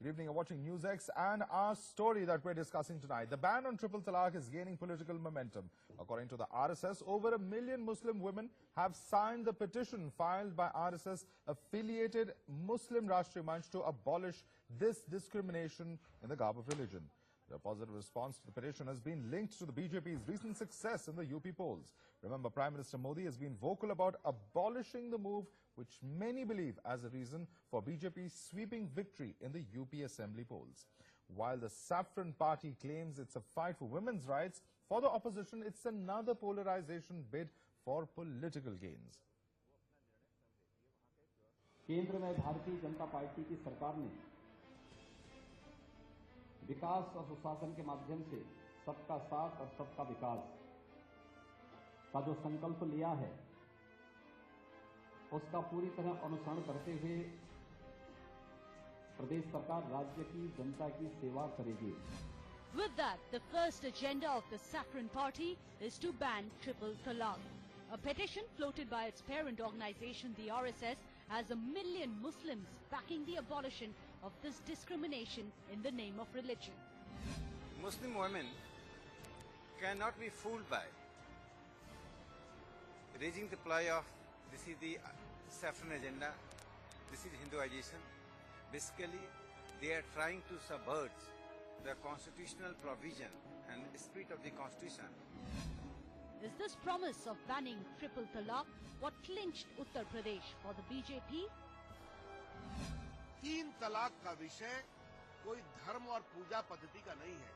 Good evening. You're watching NewsX, and our story that we're discussing tonight. The ban on triple talaq is gaining political momentum. According to the RSS, over 1 million Muslim women have signed the petition filed by RSS-affiliated Muslim Rashtriya Manch to abolish this discrimination in the garb of religion. The positive response to the petition has been linked to the BJP's recent success in the UP polls. Remember, Prime Minister Modi has been vocal about abolishing the move, which many believe as a reason for BJP's sweeping victory in the UP Assembly polls. While the Saffron Party claims it's a fight for women's rights, for the opposition it's another polarization bid for political gains. केंद्र में Bharatiya Janata party की सरकार ने विकास और सुशासन के माध्यम से सबका साथ और सबका विकास का जो संकल्प लिया है, उसका पूरी तरह अनुसरण करते हुए प्रदेश सरकार राज्य की जनता की सेवा करेगी. With that, the first agenda of the Saffron Party is to ban triple talaq. A petition floated by its parent organization, the RSS, has 1 million Muslims backing the abolition of this discrimination in the name of religion. Muslim women cannot be fooled by raising the ply of this is the Saffron agenda, this is Hinduization. Basically, they are trying to subvert the constitutional provision and spirit of the constitution. Is this promise of banning triple talaq what clinched Uttar Pradesh for the BJP? 3 तलाक का विषय कोई धर्म और पूजा पद्धति का नहीं है.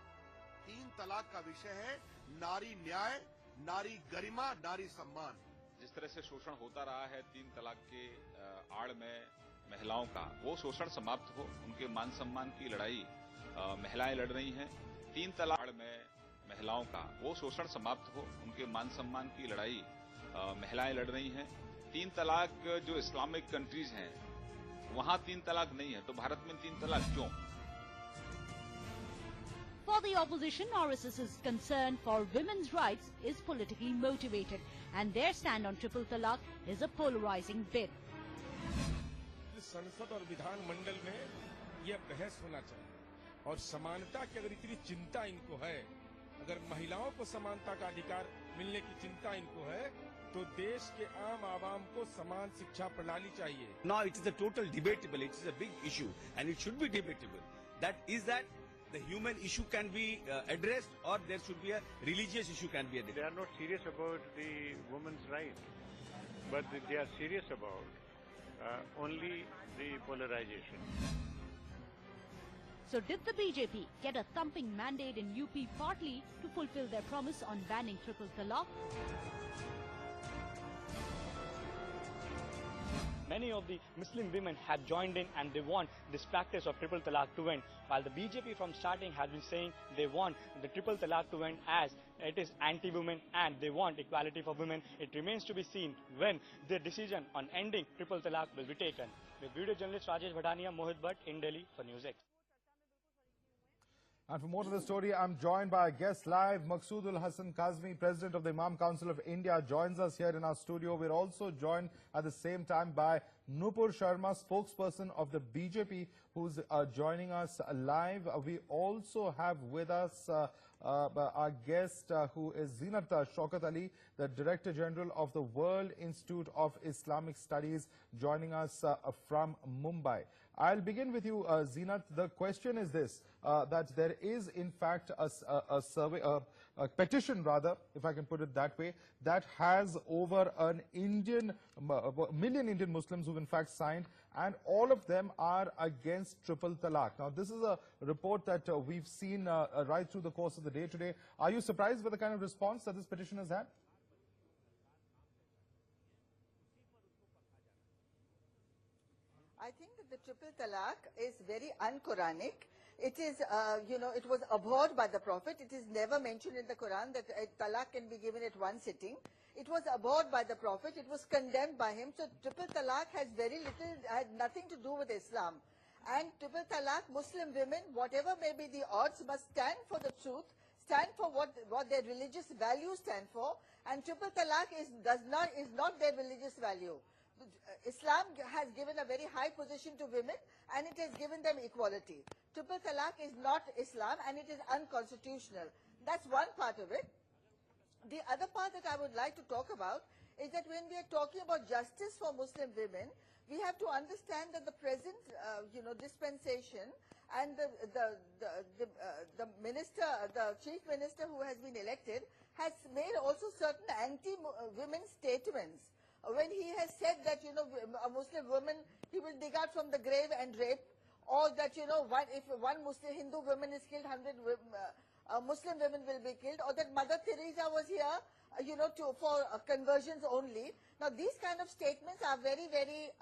3 तलाक का विषय है नारी न्याय, नारी गरिमा, नारी सम्मान. जिस तरह से शोषण होता रहा है 3 तलाक के आड़ में महिलाओं का, वो शोषण समाप्त हो. उनके मान सम्मान की लड़ाई महिलाएं लड़ रही हैं. 3 तलाक आड़ में महिलाओं का, वो शोषण समाप्त हो. उनके मान सम्मान की लड़ाई महिलाएं लड़ रही हैं. 3 तलाक जो इस्लामिक कंट्रीज हैं वहां 3 तलाक नहीं है, तो भारत में 3 तलाक क्यों? For the opposition, RSS's concern for women's rights is politically motivated, and their stand on triple talaq is a polarizing bid. संसद और विधान मंडल में यह बहस होना चाहिए, और समानता की अगर इतनी चिंता इनको है, अगर महिलाओं को समानता का अधिकार मिलने की चिंता इनको है, तो देश के आम आवाम को समान शिक्षा प्रणाली चाहिए. Now it is a total debatable, it is a big issue and it should be debatable. That the human issue can be addressed, or there should be a religious issue can be addressed. They are not serious about the women's right, but they are serious about only the polarization. So did the BJP get a thumping mandate in UP partly to fulfill their promise on banning triple talaq? Many of the Muslim women have joined in and they want this practice of triple talaq to end, while the BJP from starting has been saying they want the triple talaq to end as it is anti-women and they want equality for women. It remains to be seen when the decision on ending triple talaq will be taken. With video journalist Rajesh Bhadania, Mohit Bhatt in Delhi for NewsX. And for more to the story, I'm joined by a guest live. Maqsoodul Hasan Kazmi, President of the Imam Council of India, joins us here in our studio. We're also joined at the same time by Nupur Sharma, spokesperson of the BJP, who's joining us live. We also have with us our guest who is Zinat Shaukat Ali, the Director General of the World Institute of Islamic Studies, joining us from Mumbai. I'll begin with you, Zinat. The question is this, that there is in fact a survey, a petition rather, if I can put it that way, that has over an million Indian Muslims who've in fact signed, and all of them are against triple talaq. Now, this is a report that we've seen right through the course of the day today. Are you surprised with the kind of response that this petition has had? I think that the triple talaq is very un-Quranic. It is, it was abhorred by the Prophet. It is never mentioned in the Quran that talaq can be given at one sitting. It was abhorred by the Prophet. It was condemned by him. So triple talaq has had nothing to do with Islam. And triple talaq, Muslim women, whatever may be the odds, must stand for the truth, stand for what their religious values stand for. And triple talaq is not their religious value. Islam has given a very high position to women and it has given them equality. Triple talaq is not Islam and it is unconstitutional. That's one part of it. The other part that I would like to talk about is that when we are talking about justice for Muslim women, we have to understand that the present, dispensation and the minister, the chief minister who has been elected, has made also certain anti-women statements. When he has said that, a Muslim woman, he will dig out from the grave and rape, or that, if one Muslim Hindu woman is killed, 100 Muslim women will be killed, or that Mother Teresa was here, for conversions only. Now, these kind of statements are very, very,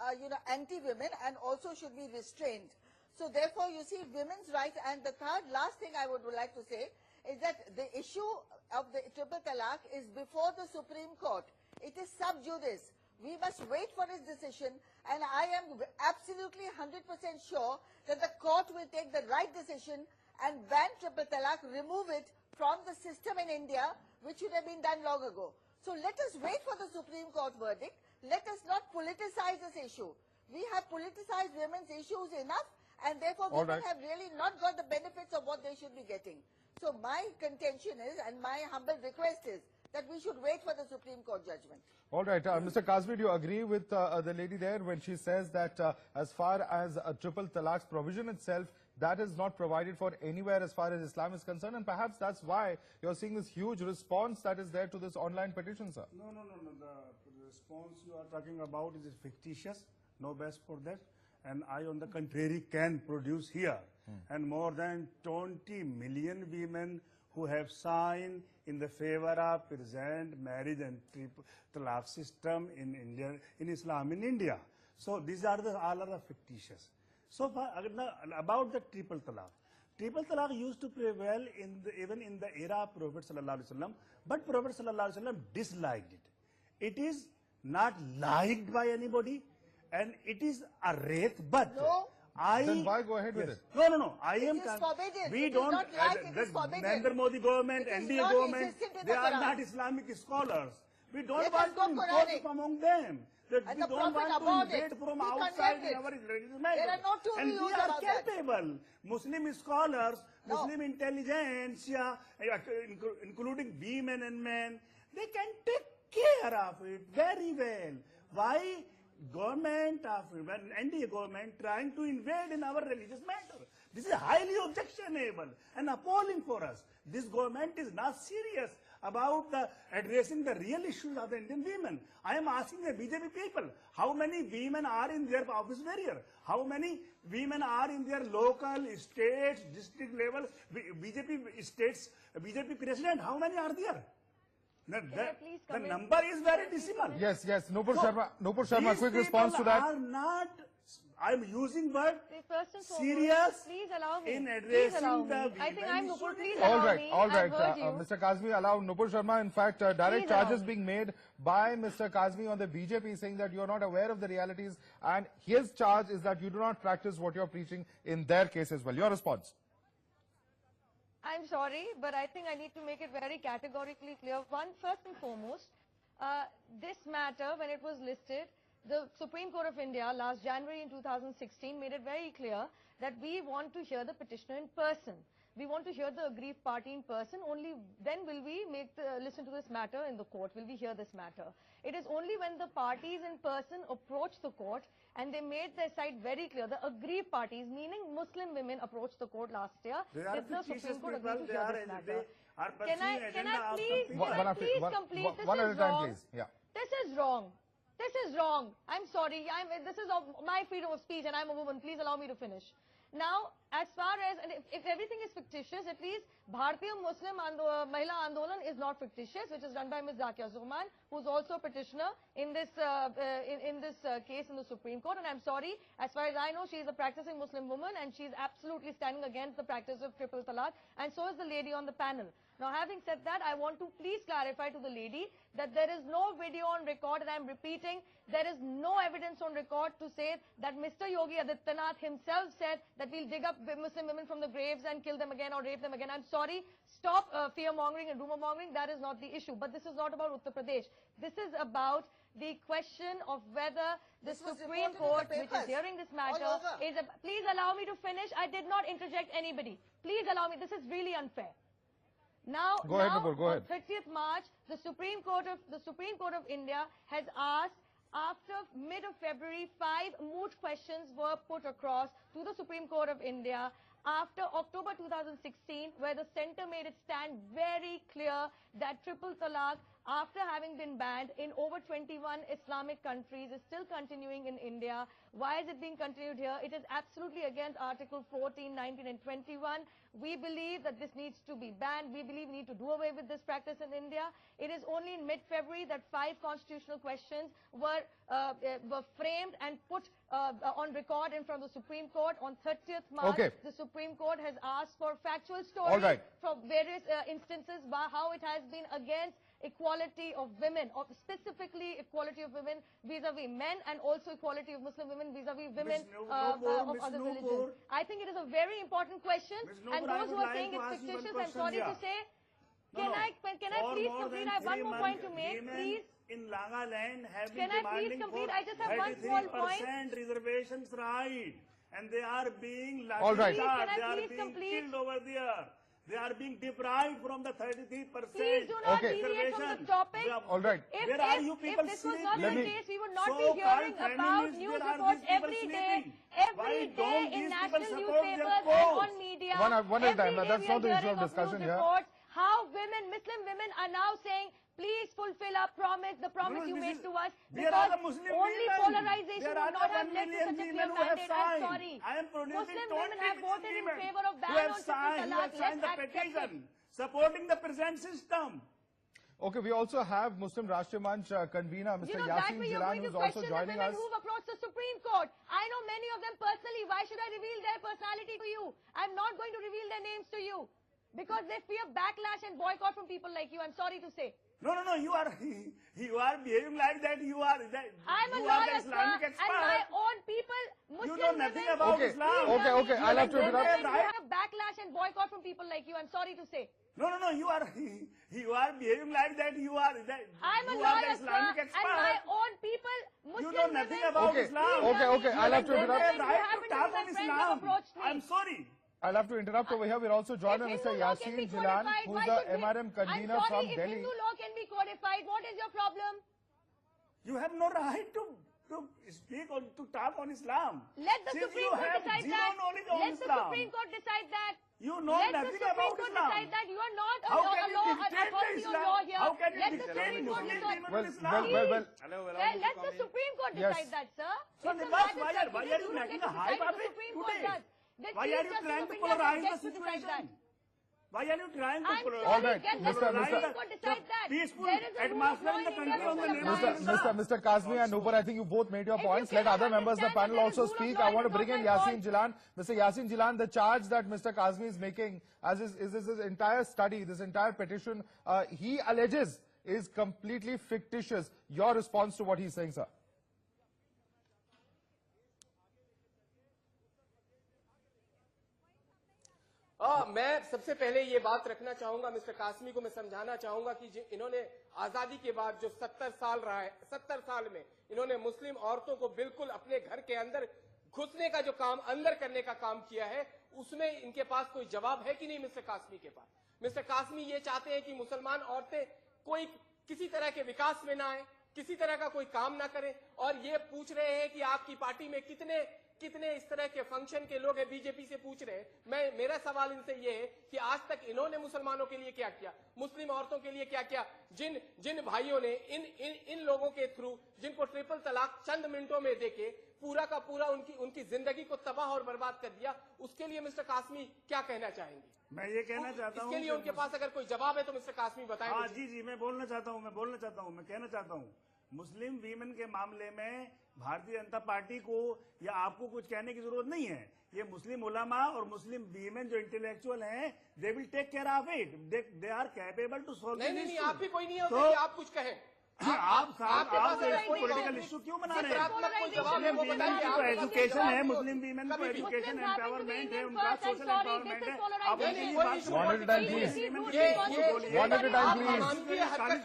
anti-women and also should be restrained. So, therefore, you see, women's rights. And the last thing I would like to say is that the issue of the triple talaq is before the Supreme Court. It is sub judice. We must wait for his decision, and I am absolutely 100% sure that the court will take the right decision and ban triple talaq, remove it from the system in India, which should have been done long ago. So let us wait for the Supreme Court verdict. Let us not politicize this issue. We have politicized women's issues enough, and therefore women have really not got the benefits of what they should be getting. So my contention is, and my humble request is, that we should wait for the Supreme Court judgment. All right. Mr. Kazmi, do you agree with the lady there when she says that as far as triple talaq's provision itself, that is not provided for anywhere as far as Islam is concerned, and perhaps that's why you're seeing this huge response that is there to this online petition, sir? No. The response you are talking about is fictitious, no best for that. And I, on the contrary, can produce here. And more than 20 million women who have signed in the favor of present marriage and triple talaq system in India, in Islam in India. So these are all are the fictitious. So far, about the triple talaq. Triple talaq used to prevail even in the era of Prophet Sallallahu Alaihi Wasallam, but Prophet Sallallahu Alaihi Wasallam disliked it. It is not liked by anybody, and it is a wraith, but then why go ahead with it? No. It is forbidden. We it don't. Is not like it is forbidden. Narendra Modi government, NDA government, they are not Islamic scholars. We don't want to impose among them. That we don't want to invade from outside in our religious matter. There are no two and views we are about capable. Muslim scholars, Muslim intelligentsia, including women and men, they can take care of it very well. Why government of NDA government trying to invade in our religious matter? This is highly objectionable and appalling for us. This government is not serious about addressing the real issues of the Indian women. I am asking the BJP people, how many women are in their office barrier? How many women are in their local, states, district level, BJP states, BJP president, how many are there? The number is very decimal. Yes. Nupur Sharma, quick response to that. Are not, I'm using word serious in addressing the I think I'm Nupur, please All allow right. me. Mr. Kazmi, allow Nupur Sharma. In fact, direct charges being made by Mr. Kazmi on the BJP saying that you are not aware of the realities, and his charge is that you do not practice what you're preaching in their case as well. Your response? I'm sorry, but I think I need to make it very categorically clear. First and foremost, this matter, when it was listed, the Supreme Court of India last January in 2016 made it very clear that we want to hear the petitioner in person. We want to hear the aggrieved party in person. Only then will we listen to this matter in the court. Will we hear this matter? It is only when the parties in person approach the court and they made their side very clear. The aggrieved parties, meaning Muslim women, approached the court last year. Did the Supreme Court agree to hear this matter? Can I please complete this? One at a time, please. Yeah. This is wrong. This is wrong. I'm sorry. This is my freedom of speech and I'm a woman. Please allow me to finish. Now, as far as, and if everything is fictitious, at least Bharatiya Muslim Mahila Andolan is not fictitious, which is done by Ms. Zakia Zuhman, who's also a petitioner in this case in the Supreme Court. And I'm sorry, as far as I know, she is a practicing Muslim woman and she's absolutely standing against the practice of triple talaq, and so is the lady on the panel. Now, having said that, I want to please clarify to the lady that there is no video on record, and I'm repeating, there is no evidence on record to say that Mr. Yogi Adityanath himself said that we'll dig up Muslim women from the graves and kill them again or rape them again. I'm sorry, stop fear-mongering and rumor-mongering. That is not the issue. But this is not about Uttar Pradesh. This is about the question of whether the This was Supreme reported in Court, the which is papers, hearing this all matter, over. is please allow me to finish. I did not interject anybody. Please allow me. This is really unfair. Now, Go ahead, Nupur, go on ahead. 30th March, the Supreme Court of India has asked, after mid of February, 5 moot questions were put across to the Supreme Court of India after October 2016, where the centre made its stand very clear that triple talaq, after having been banned in over 21 Islamic countries, is still continuing in India. Why is it being continued here? It is absolutely against Article 14, 19 and 21. We believe that this needs to be banned. We believe we need to do away with this practice in India. It is only in mid-February that 5 constitutional questions were framed and put on record in front of the Supreme Court. On 30th March, the Supreme Court has asked for factual stories from various instances by how it has been against equality of women, or specifically equality of women vis-a-vis men, and also equality of Muslim women vis-a-vis women of other religions. I think it is a very important question, and those who are saying it's fictitious, I'm sorry to say. Can I please complete? I have one more point to make, please. In Nagaland have been Can I please demanding complete? for I just have one small point. 33% reservations right, and they are being All right. they Can I are please being complete? killed over there. They are being deprived from the 33%. Please do not deviate from the topic. All right. Where are you people If this was not sleeping? the case, we would not be So-called hearing about feminists, news where are reports these people every sleeping? day Why don't in these national people support their newspapers and cause? on media. One at a time. Every day That's we not are the issue hearing of discussion news here. reports how women, Muslim women, are now saying, please fulfill our promise, the promise you made to us, Where are because the Muslim only women? polarization There would are not the have 1 led to million such a women clear who have mandate. I'm signed. sorry. I am producing Muslim 20 women have voted in women favor of who ban have on triple signed, who talaq. have signed the Let's accept it. petition supporting the present system. Okay, we also have Muslim Rashtriya Manch convener, Mr. That Yasin way you're Jilan, going to who's also question the joining women us. who've approached the Supreme Court. I know many of them personally. Why should I reveal their personality to you? I'm not going to reveal their names to you because they fear backlash and boycott from people like you. I'm sorry to say. No, you are behaving like that. You are the lawyer, Islamic sir, expert. and my own people, Muslim You know nothing women, about Okay, Islam. okay, I'll have to interrupt. You have backlash and boycott from people like you. I'm sorry to say. No, you are behaving like that. You are the lawyer, Islamic sir, expert. and my own people, Muslim You know nothing women, about Okay, Islam. okay, I'll have to You don't interrupt. have right to happen to talk be my on friends Islam. have approached me. I'm sorry. I'll have to interrupt over here. We're also joined by If Mr. Hindu law can be Yasin Jilan, codified, who's why the should we- MRM convener I'm from sorry, if Delhi. Hindu law can be codified, what is your problem? You have no right to speak or to talk on Islam. Let the Since Supreme you Court have decide zero that. knowledge on Let the Islam. Supreme Court decide that. You know Let the nothing Supreme about Court Islam. decide that. You are not a How law, can a you law, dictate the authority on Islam? law here. How can you Let the dictate Supreme Court Muslim decide. women Well, on Islam? Let the Supreme Court Yes. decide that, sir. So, It's a Nibas, matter why that are you you don't making get a to hype decide, of the it Supreme Court today? does. The Why Chief are you Justice trying of to India polarize the gets to decide that. situation? Why are you trying to I'm polarize? sorry, All right, get the Mr. Supreme Court decide that. peaceful There is a rule of atmosphere law in the in India country on the which will name of apply. Islam. Mr. Kazmi and Nupur, I think you both made your If you points. Let cannot other members of the understand panel that also there is rule of speak. law, I want to it is bring in not my Yasin Jilan. Mr. Yasin Jilan, the charge that Mr. Kazmi is making as is this entire study, this entire petition, he alleges is completely fictitious. Your response to what he's saying, sir? मैं सबसे पहले ये बात रखना चाहूंगा, mister Qasmi को मैं समझाना चाहूंगा कि इन्होंने आजादी के बाद जो 70 साल रहा है, 70 साल में इन्होंने मुस्लिम औरतों को बिल्कुल अपने घर के अंदर घुसने का जो काम, अंदर करने का काम किया है, उसमें इनके पास कोई जवाब है कि नहीं मिस्टर कासमी के पास? मिस्टर कासमी ये चाहते हैं कि मुसलमान औरतें कोई किसी तरह के विकास में ना आए, किसी तरह का कोई काम ना करें, और ये पूछ रहे हैं कि आपकी पार्टी में कितने इस तरह के फंक्शन के लोग हैं, बीजेपी से पूछ रहे हैं। मेरा सवाल इनसे ये है कि आज तक इन्होंने मुसलमानों के लिए क्या किया, मुस्लिम औरतों के लिए क्या किया? जिन भाइयों ने इन लोगों के थ्रू, जिनको ट्रिपल तलाक चंद मिनटों में देके पूरा का पूरा उनकी जिंदगी को तबाह और बर्बाद कर दिया, उसके लिए मिस्टर कासमी क्या कहना चाहेंगे? मैं ये कहना चाहता हूँ, इसके लिए उनके पास अगर कोई जवाब है तो मिस्टर कासमी बताएं। हाँ जी, मैं बोलना चाहता हूँ, मैं कहना चाहता हूँ, मुस्लिम वीमेन के मामले में भारतीय जनता पार्टी को या आपको कुछ कहने की जरूरत नहीं है। ये मुस्लिम उलमा और मुस्लिम वीमेन जो इंटेलेक्चुअल हैं, they will take care of it, they are capable to solve. नहीं, आप भी कोई नहीं होते कि आप कुछ कहें। आप पॉलिटिकल इशू क्यों बना रहे हैं? एजुकेशन है, मुस्लिम वीमेन को एजुकेशन एम्पावरमेंट है, उनका सोशल एम्पावरमेंट है। आप One at a time, please. One at a time,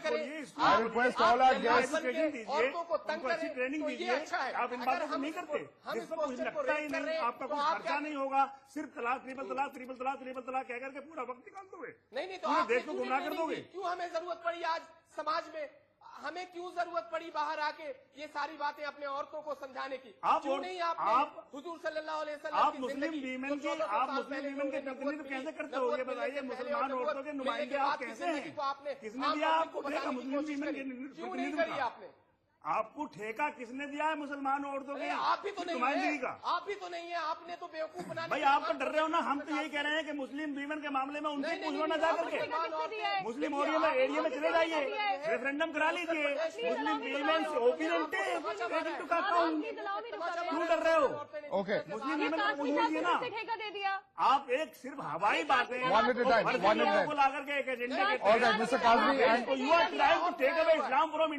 please. I request all our guests. अच्छी ट्रेनिंग दीजिए। आप इन बातों को नहीं करते, जिसको कुछ लगता ही नहीं, आपका कुछ खर्चा नहीं होगा, सिर्फ तलाक ट्रिपल तलाक ट्रिपल तलाक ट्रिपल तलाक कह करके पूरा वक्त निकाल दोगे। नहीं तो पूरे देश को गुमराह कर दोगे। क्यों हमें जरूरत पड़ी आज समाज में, हमें क्यों जरूरत पड़ी बाहर आके ये सारी बातें अपने औरतों को समझाने की? क्यों नहीं आप हुजूर सल्लल्लाहु अलैहि वसल्लम आप मुस्लिम वीमेन के प्रतिनिधित्व कैसे करते हो? ये बताइए, मुसलमान औरतों के नुमाइंदे आप कैसे हैं? किसने दिया आपको ठेका मुस्लिम वीमेन के प्रतिनिधित्व का? आपको ठेका किसने दिया है मुसलमान औरतों के? आप भी तो नहीं नुमाइंदगी का। आप भी तो नहीं है, आपने तो बेवकूफ बनाने। भाई आप तो डर रहे हो ना, हम तो यही कह रहे हैं कि मुस्लिम वीमेन के मामले में उनसे पूछो ना जा करके, मुस्लिम एरिया में चले जाइए, रेफरेंडम करा लीजिए, मुस्लिम वीमेन ओपिनियन क्यों डर रहे हो? ओके, मुस्लिम वीमेन को पूछ लीजिए ना। आप एक सिर्फ हवाई बातें को ला करके एक agenda you are trying to take away Islam from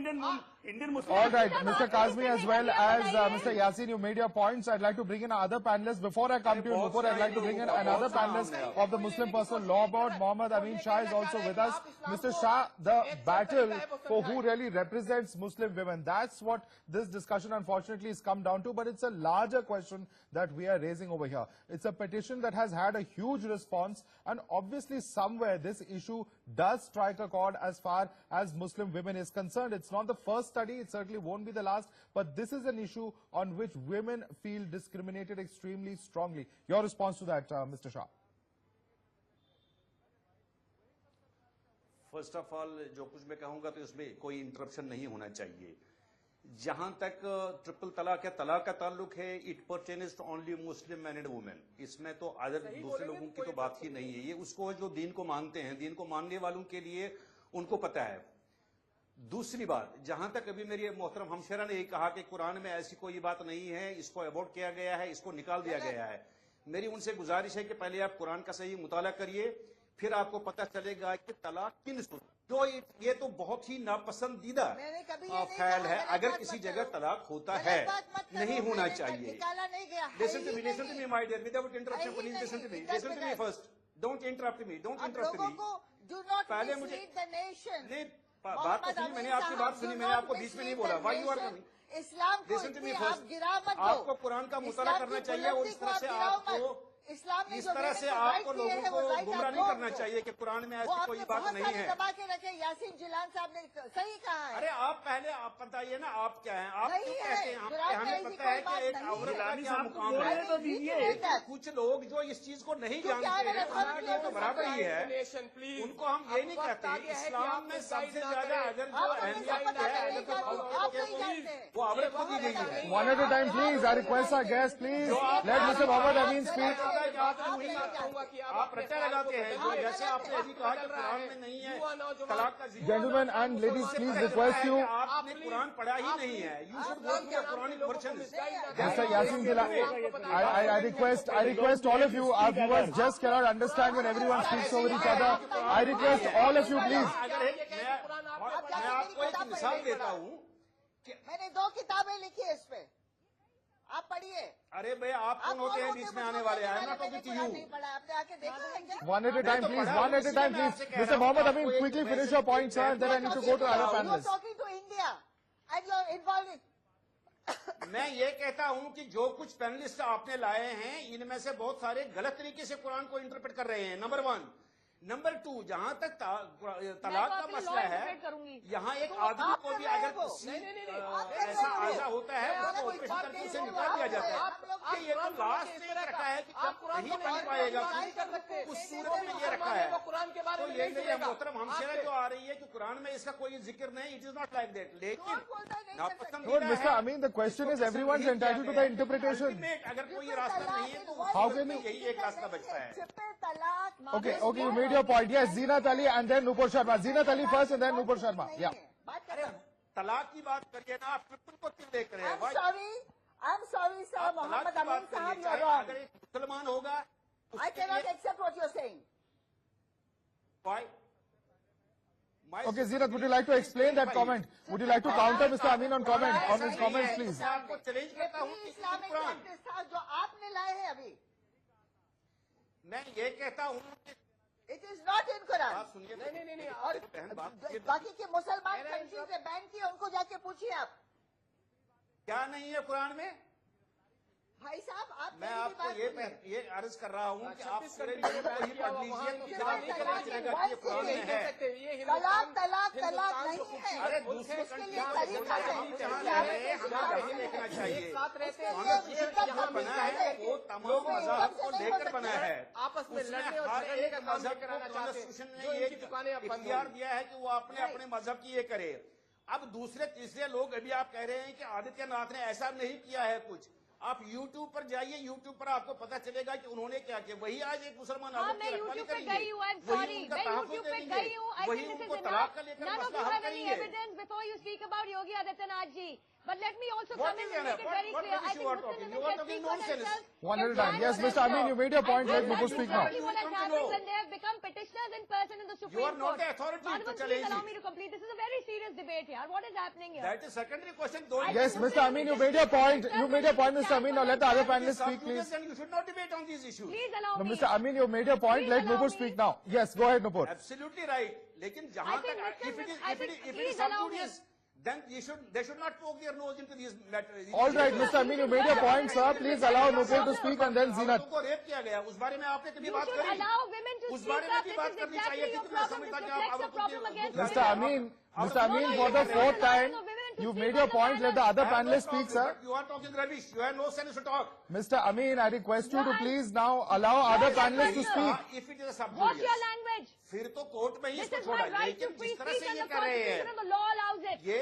Indian Muslims. All right, Mr. Kazmi, as well as Mr. Yasin, you made your points. I'd like to bring in other panelists. Before I come to you, Nupur, I'd like to bring in another panelist of the Muslim Personal Law Board. Mohammad Amin Shah is also with us. Mr. Shah, the battle for who really represents Muslim women, that's what this discussion unfortunately has come down to, but it's a larger question that we are raising over here. It's a petition that has had a huge response, and obviously somewhere this issue does strike a chord as far as Muslim women is concerned. It's not the first study, it certainly won't be the last, but this is an issue on which women feel discriminated extremely strongly. Your response to that, Mr. Shah? First of all, जो कुछ मैं कहूंगा तो इसमें कोई interruption नहीं होना चाहिए। जहां तक ट्रिपल तलाक या तलाक का ताल्लुक है, it pertains to only Muslim man and women. इसमें तो अदर दूसरे लोगों की तो बात ही नहीं है। ये उसको जो दीन को मानते हैं, दीन को मानने वालों के लिए उनको पता है। दूसरी बात, जहां तक अभी मेरी मोहतरम हमशरा ने यही कहा कि कुरान में ऐसी कोई बात नहीं है, इसको अबॉर्ट किया गया है, इसको निकाल दिया गया है। मेरी उनसे गुजारिश है कि पहले आप कुरान का सही मुताला करिए, फिर आपको पता चलेगा कि तलाक किन सूरत, जो ये तो बहुत ही नापसंदीदा ख्याल है। अगर किसी जगह तलाक होता है, नहीं होना चाहिए। Listen to me, my dear, without interruption, please listen to me first. Don't interrupt me. पहले मुझे नहीं, बात तो सुनी मैंने, आपकी बात सुनी मैंने, आपको बीच में नहीं बोला। Why you are coming? Listen to me first. आपको कुरान का मुताला करना चाहिए और इस तरह से आपको लोगों को गुमराह नहीं करना चाहिए कि कुरान में ऐसी कोई बात नहीं है। यासीन जिलान साहब ने सही कहा है। अरे आप पहले आप बताइए ना, आप क्या हैं? आप क्यों कहते हैं? हमें पता है कि एक औरत का क्या मुकाम है। कुछ लोग जो इस चीज को नहीं जानते हैं, हमारे लिए तो बराबर ही है, उनको हम ये नहीं कहते। इस्लाम में सबसे ज्यादा अगर जो अहमियत है वो औरत को दी गई है। One at a time, please. I request our guest, please. Let Mr. Mohammad Amin speak. आप प्रचार लगाते हैं, जो जैसे आपने अभी कहा कि कुरान में नहीं है तलाक का जिक्र। Gentlemen and ladies, please request you. आपने कुरान पढ़ा ही नहीं है। You should go to the Quranic versions. Mr. Yasin Gilani, I request all of you, our viewers just cannot understand when everyone speaks over each other. I request all of you, please. मैं आपको एक मिसाल देता हूँ कि मैंने 2 किताबें लिखी है इस पे, आप पढ़िए। अरे भैया, आप कौन होते हैं बीच में आने वाले? I am not talking to you. आपने आके देखा है क्या? One at a time, please. One at a time, please. Mr. Mohammad Amin, quickly finish your point, sir, and then I need to go to other panelists. You are talking to India and you are involved in मैं ये कहता हूं कि जो कुछ panelist आपने लाए हैं, इनमें से बहुत सारे गलत तरीके से कुरान को इंटरप्रेट कर रहे हैं। नंबर 1। नंबर 2, जहां तक तलाक का मसला है, यहाँ एक आदमी को भी अगर ऐसा आजा होता है तो ऑपरेशन करके उसे निकाल दिया जाता है। ये तो लास्ट में रखा है कि नहीं बन पाएगा, उस सूरत में ये रखा है। तो ये मेरी मोहतरम हमशरा जो आ रही है कि कुरान में इसका कोई जिक्र नहीं, it is not like that. लेकिन Mr. Amin, the question is everyone's entitled to the interpretation. अगर कोई रास्ता नहीं है तो how can you? यही एक रास्ता बचता है। Okay, you made your point. Yes, Zeenat Ali and then Nupur Sharma. Zeenat Ali first and then Nupur Sharma. Yeah. अरे तलाक की बात करिए ना, आप ट्रिपल को क्यों देख रहे हैं? I'm sorry, sir. Mohammad Amin साहब, you are wrong. अगर एक मुसलमान होगा, I cannot accept what you are saying. Why? Okay, Zeenat, would you like to explain that comment? Would you like to counter Mr. Amin on his comments, please? आपको challenge करता हूं कि Islamic practice था जो आपने लाए हैं अभी. मैं ये कहता हूँ It is not in Quran. आप सुनिए. नहीं. और बाकी के मुसलमान कंट्रीज ने बैन किया, उनको जाके पूछिए आप. क्या नहीं है कुरान में? भाई साहब, आप मैं आपको ये अर्ज कर रहा हूँ कि आप पूरे को ही पढ़ लीजिए तो फिर आपको पता चलेगा कि ये कुरान में है. तलाक नहीं है. अरे दूसरे कंट्री हमें देखना चाहिए. हमें बना है वो तमाम मजहब को लेकर बना है. आपस में लड़ने और हर एक मजहब कराना को चाहते कॉन्स्टिट्यूशन हैं. ने ये इख्तियार दिया है कि वो अपने अपने मजहब की ये करे. अब दूसरे तीसरे लोग अभी आप कह रहे हैं कि आदित्यनाथ ने ऐसा नहीं किया है कुछ. आप YouTube पर जाइए, YouTube पर आपको पता चलेगा कि उन्होंने क्या किया. वही आज एक मुसलमान हाँ, मैं YouTube पे गई हूँ. I'm sorry. मैं YouTube पे गई हूँ. I think this is enough. None of you have any evidence before you speak about Yogi Adityanath ji. But let me also come in and make it very clear. I think Muslim women can speak for themselves. One at a time. Yes, Mr. Amin, you made your point. Let Nupur speak now. What has happened when they have become petitioners in person in the Supreme Court? You are not the authority to challenge please allow me to complete. This is a very serious debate here. What is happening here? That is secondary question. Yes, Mr. Amin, you made your point. You made your point, Mr. Amin. Now let the other panelists speak, please. You should not debate on these issues. Please allow No, me. Mr. Amin, you made your point. Let Nupur speak now. Yes, go ahead, Nupur. Absolutely right. लेकिन जहाँ तक if it is subjudice, then they should not poke their nose into these matters. All right, Mr. Amin, you made your point, sir. Please allow Nupur to speak and then Zeenat. को rape किया गया, उस बारे में आपने कभी बात You करी? should allow women to उस speak बारे में up. भी This बात is करनी exactly चाहिए your क्योंकि मैं problem. समझता This कि आप reflects a problem against Mr. Amin, for the fourth time, you made your point. Let the other panelists speak, sir. You are talking rubbish. You have no sense to talk. Mr. Amin, I request you to please now allow other panelists to speak. If it is a Watch subjudice, your language. फिर तो court में ही This इसको is छोड़ा. my right to लेकिन free जिस तरह speech से and ये the कर रहे हैं, Constitution and the law allows it. ये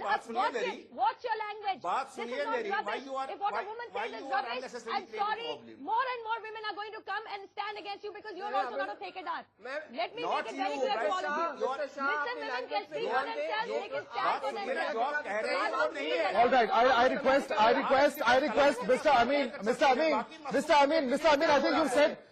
बात सुनिए Watch मेरी. it. Watch your language. बात This सुनिए is not मेरी. rubbish. Why you are- If what a why- woman why says is you are rubbish, unnecessarily I'm creating sorry, problem? more and more women are going to come and stand against you because you're also not a ठेकेदार. Let me Not make it very you, clear to right, all of you. you are- Muslim women can speak for themselves, they can stand for themselves. जो आप कह रहे हैं वो नहीं है. All right, I request,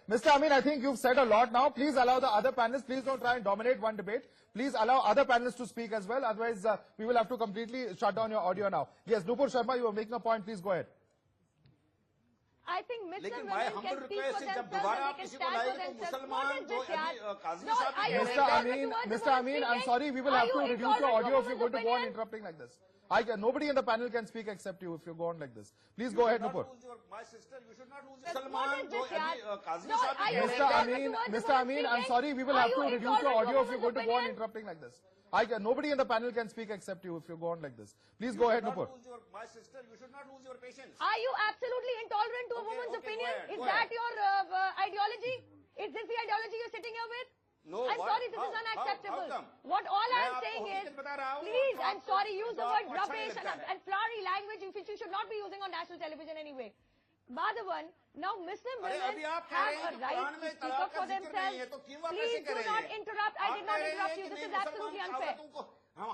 Mr. Amin, I think you've said a lot now. Please allow the other panelists. Please don't try and dominate one debate. Please allow other panelists to speak as well. Otherwise, we will have to completely shut down your audio now. Yes, Nupur Sharma, you were making a point. Please go ahead. I think Muslim लेकिन women my can humble speak for request is जब themselves दोबारा and आप they can किसी को stand for लाएंगे तो themselves. What मुसलमान is जो this, yaar? अभी काज़मी No, साहब are you Mr. intolerant Amin, towards Mr. women Amin, I'm speaking? sorry, we will Are have you to reduce your intolerant audio if to you're going to women's go on opinion? interrupting like this. Nobody in the panel can speak except you if you go on like this. Please go ahead, Nupur. My sister, you should not lose What मुसलमान is जो this, yaar? अभी Kazmi No, साहब are you Mr. intolerant Amin, towards Mr. women Amin, I'm speaking? sorry, we will Are have you to reduce your intolerant audio to if you're going to women's go on opinion? interrupting like this. Nobody in the panel can speak except you if you go on like this. Please go ahead, Nupur. My sister, you should not lose your patience. Are you absolutely intolerant to a woman's opinion? Is that your ideology? Is this the ideology you're sitting here with? No, I'm what? sorry, this is How unacceptable. come? What all मैं I'm आपको saying is, हकीकत बता रहा हूँ, please, I'm आपको- sorry, use the आपको word अच्छा नहीं rubbish लगता है। and flowery language which you should not be using on national television anyway. Madhavan, now Muslim अरे women अभी आप कह रहे have हैं a कि right कुरान to में speak तलाक up का for जिक्र नहीं है, themselves. तो क्यों आप Please ऐसे do कह रहे not हैं? interrupt. I आप did कह not रहे हैं interrupt you. कि This नहीं, is absolutely मुसलमान unfair. औरतों को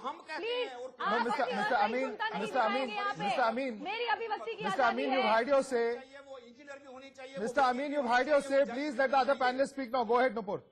हम कहते Please, हैं और No, आप Mr. अपनी Mr. आवाज़ Amin, सुनता नहीं Mr. Amin, दिखाएंगे यहाँ पे. Mr. Amin, मेरी अभिव्यक्ति की Mr. आज़ादी Amin, है. you've had your say. वो इंजीनियर भी होनी चाहिए. Mr. Amin, you've had your say. Please let the other panelists speak now. Go ahead, Nupur.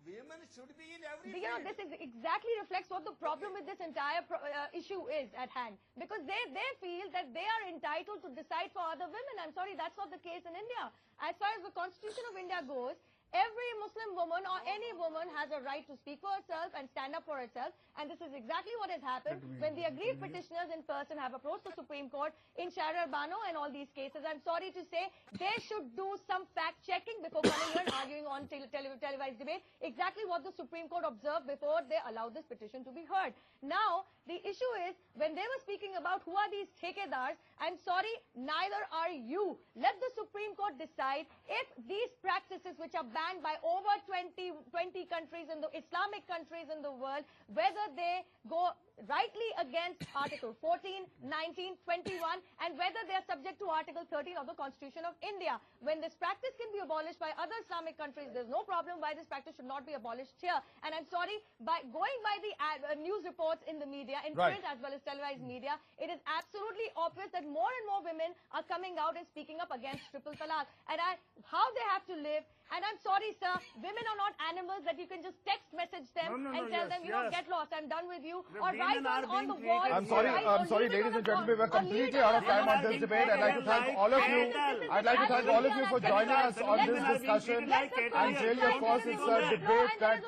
Women should be in every You know, this is exactly reflects what the problem with this entire issue is at hand. Because they feel that they are entitled to decide for other women. I'm sorry, that's not the case in India. As far as the Constitution of India goes, every Muslim woman or any woman has a right to speak for herself and stand up for herself. And this is exactly what has happened when the aggrieved petitioners in person have approached the Supreme Court in Sharar Bano and all these cases. I'm sorry to say they should do some fact-checking before coming here and arguing on televised debate exactly what the Supreme Court observed before they allowed this petition to be heard. Now, the issue is, when they were speaking about who are these ठेकेदार, I'm sorry, neither are you. Let the Supreme Court decide if these practices which are banned by over 20 countries in the Islamic countries in the world, whether they go rightly against Article 14, 19, 21, and whether they are subject to Article 13 of the Constitution of India. When this practice can be abolished by other Islamic countries, there's no problem why this practice should not be abolished here. And I'm sorry, by going by the news reports in the media, in print as well as televised media, it is absolutely obvious that more and more women are coming out and speaking up against triple talaq. And how they have to live, And I'm sorry, sir, women are not animals that you can just text message them and tell them, get lost, I'm done with you. Or write on the wall. I'm sorry, ladies and gentlemen, we're completely out of time on this debate. I'd like to thank all of you. I'd like to thank all of you for joining us on this discussion. And really, of course, it's a debate that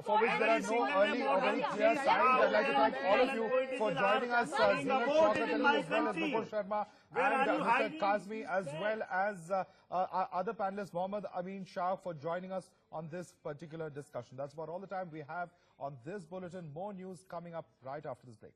for which there are no early or very clear signs. I'd like to thank all of you for joining us, Zinat Shaukat Ali, as well as Nupur Sharma and Mr. Kazmi, as well as our other panelists, Mohammad Amin Shah, for joining us on this particular discussion. That's about all the time we have on this bulletin. More news coming up right after this break.